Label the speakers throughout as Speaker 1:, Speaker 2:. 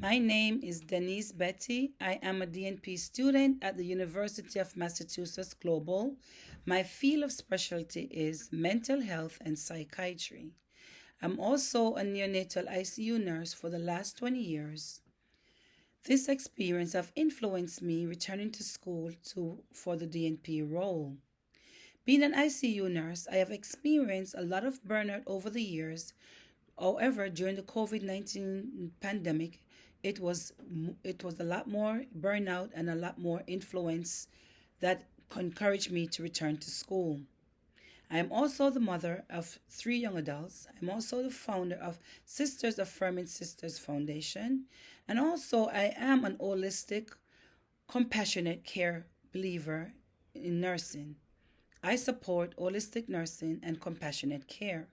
Speaker 1: My name is Denise Betty. I am a DNP student at the University of Massachusetts Global. My field of specialty is mental health and psychiatry. I'm also a neonatal ICU nurse for the last 20 years. This experience have influenced me returning to school for the DNP role. Being an ICU nurse, I have experienced a lot of burnout over the years. However, during the COVID-19 pandemic, it was it was a lot more burnout and a lot more influence that encouraged me to return to school. I am also the mother of three young adults. I'm also the founder of Sisters Affirming Sisters Foundation, and also I am an holistic, compassionate care believer in nursing. I support holistic nursing and compassionate care.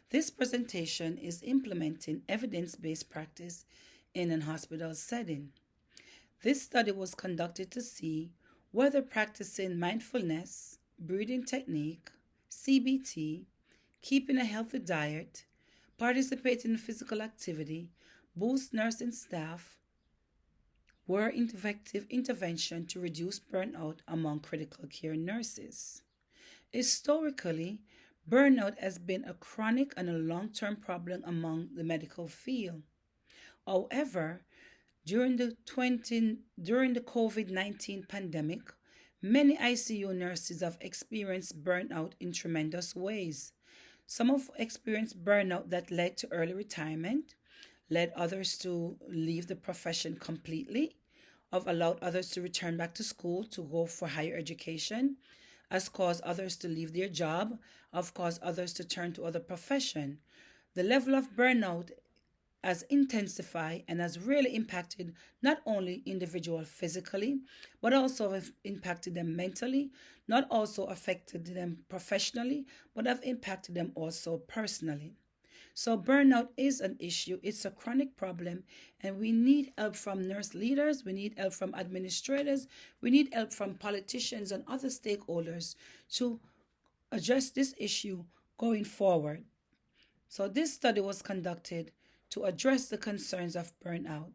Speaker 1: This presentation is implementing evidence based practice in an hospital setting. This study was conducted to see whether practicing mindfulness, breathing technique, CBT, keeping a healthy diet, participating in physical activity, boost nursing staff were effective intervention to reduce burnout among critical care nurses. Historically, burnout has been a chronic and a long-term problem among the medical field. However, during the COVID-19 pandemic, many ICU nurses have experienced burnout in tremendous ways. Some have experienced burnout that led to early retirement, led others to leave the profession completely, have allowed others to return back to school to go for higher education, has caused others to leave their job, have caused others to turn to other profession. The level of burnout has intensified and has really impacted not only individual physically, but also have impacted them mentally, not also affected them professionally, but have impacted them also personally. So burnout is an issue. It's a chronic problem, and we need help from nurse leaders, we need help from administrators, we need help from politicians and other stakeholders to address this issue going forward. So this study was conducted to address the concerns of burnout.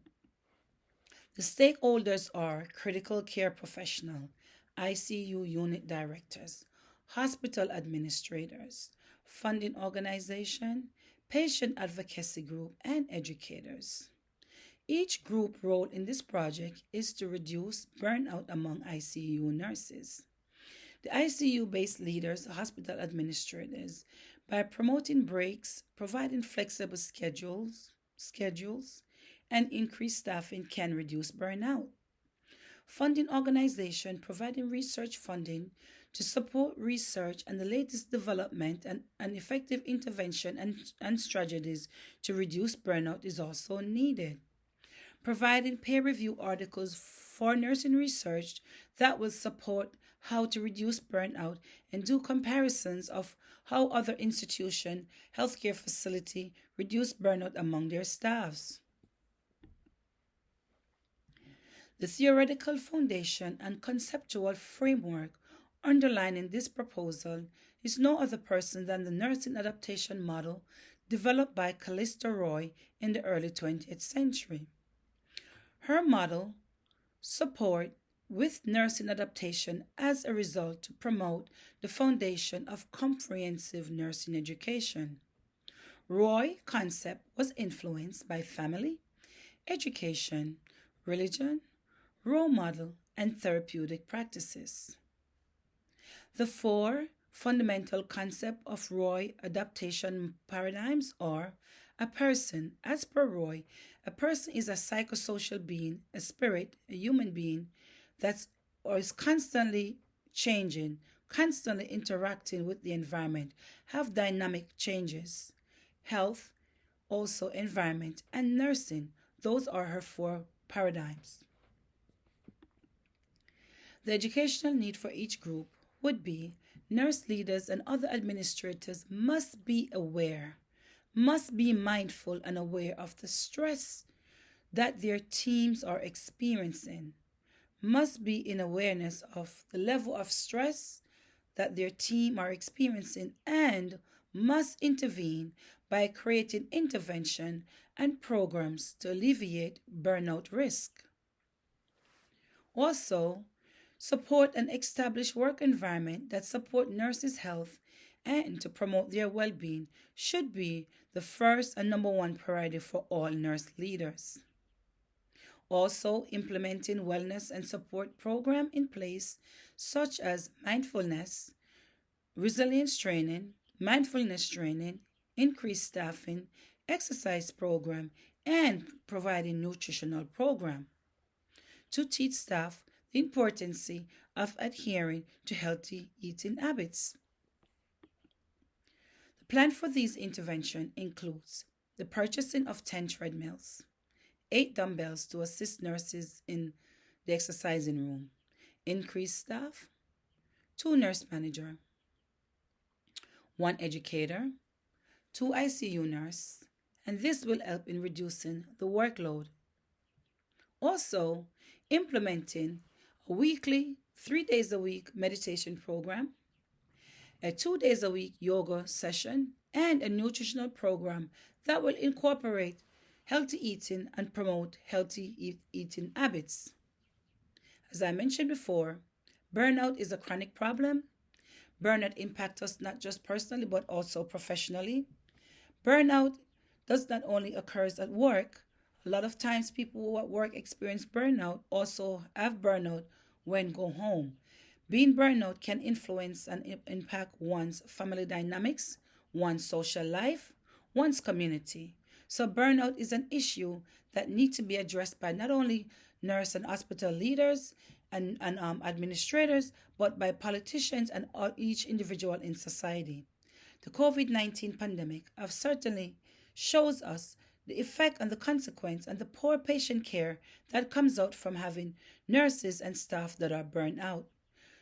Speaker 1: The stakeholders are critical care professional, ICU unit directors, hospital administrators, funding organization, patient advocacy group, and educators. Each group role in this project is to reduce burnout among ICU nurses. The ICU based leaders, hospital administrators, by promoting breaks, providing flexible schedules, and increased staffing can reduce burnout. Funding organization providing research funding to support research and the latest development and effective intervention and strategies to reduce burnout is also needed. Providing peer review articles for nursing research that will support how to reduce burnout and do comparisons of how other institution, healthcare facility reduce burnout among their staffs. The theoretical foundation and conceptual framework underlying this proposal is no other person than the nursing adaptation model developed by Callista Roy in the early 20th century. Her model support with nursing adaptation as a result to promote the foundation of comprehensive nursing education. Roy concept was influenced by family, education, religion, role model, and therapeutic practices. The four fundamental concepts of Roy adaptation paradigms are a person. As per Roy, a person is a psychosocial being, a spirit, a human being that's or is constantly changing, constantly interacting with the environment, have dynamic changes. Health, also environment, and nursing. Those are her four paradigms. The educational need for each group would be nurse leaders and other administrators must be aware, must be mindful and aware of the stress that their teams are experiencing, must be in awareness of the level of stress that their team are experiencing and must intervene by creating intervention and programs to alleviate burnout risk. Also, support an established work environment that support nurses' health and to promote their well-being should be the first and number one priority for all nurse leaders. Also, implementing wellness and support program in place such as resilience training, mindfulness training, increased staffing, exercise program, and providing nutritional program to teach staff the importance of adhering to healthy eating habits. The plan for these interventions includes the purchasing of 10 treadmills, 8 dumbbells to assist nurses in the exercising room, increased staff, 2 nurse manager, 1 educator, 2 ICU nurse, and this will help in reducing the workload. Also, implementing a weekly, 3 days a week meditation program, a 2 days a week yoga session, and a nutritional program that will incorporate healthy eating and promote healthy eating habits. As I mentioned before, burnout is a chronic problem. Burnout impacts us not just personally but also professionally. Burnout does not only occurs at work. A lot of times people who at work experience burnout also have burnout when go home. Being burnout can influence and impact one's family dynamics, one's social life, one's community. So burnout is an issue that needs to be addressed by not only nurse and hospital leaders and administrators, but by politicians and each individual in society. The COVID-19 pandemic have certainly shows us the effect and the consequence and the poor patient care that comes out from having nurses and staff that are burnt out.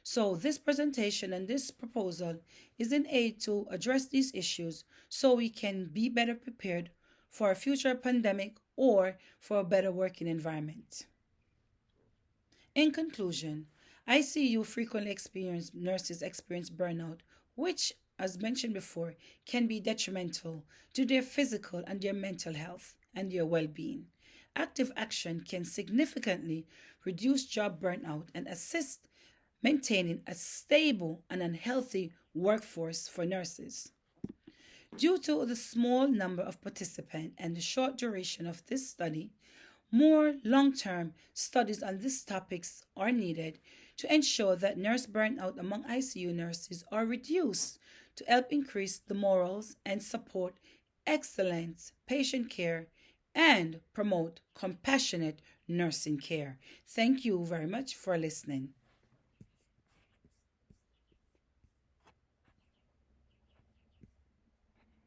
Speaker 1: So this presentation and this proposal is in aid to address these issues so we can be better prepared for a future pandemic or for a better working environment. In conclusion, ICU frequently experience nurses experience burnout, which, as mentioned before, can be detrimental to their physical and their mental health and their well-being. Active action can significantly reduce job burnout and assist maintaining a stable and unhealthy workforce for nurses. Due to the small number of participants and the short duration of this study, more long-term studies on these topics are needed to ensure that nurse burnout among ICU nurses are reduced to help increase the morals and support excellent patient care and promote compassionate nursing care. Thank you very much for listening.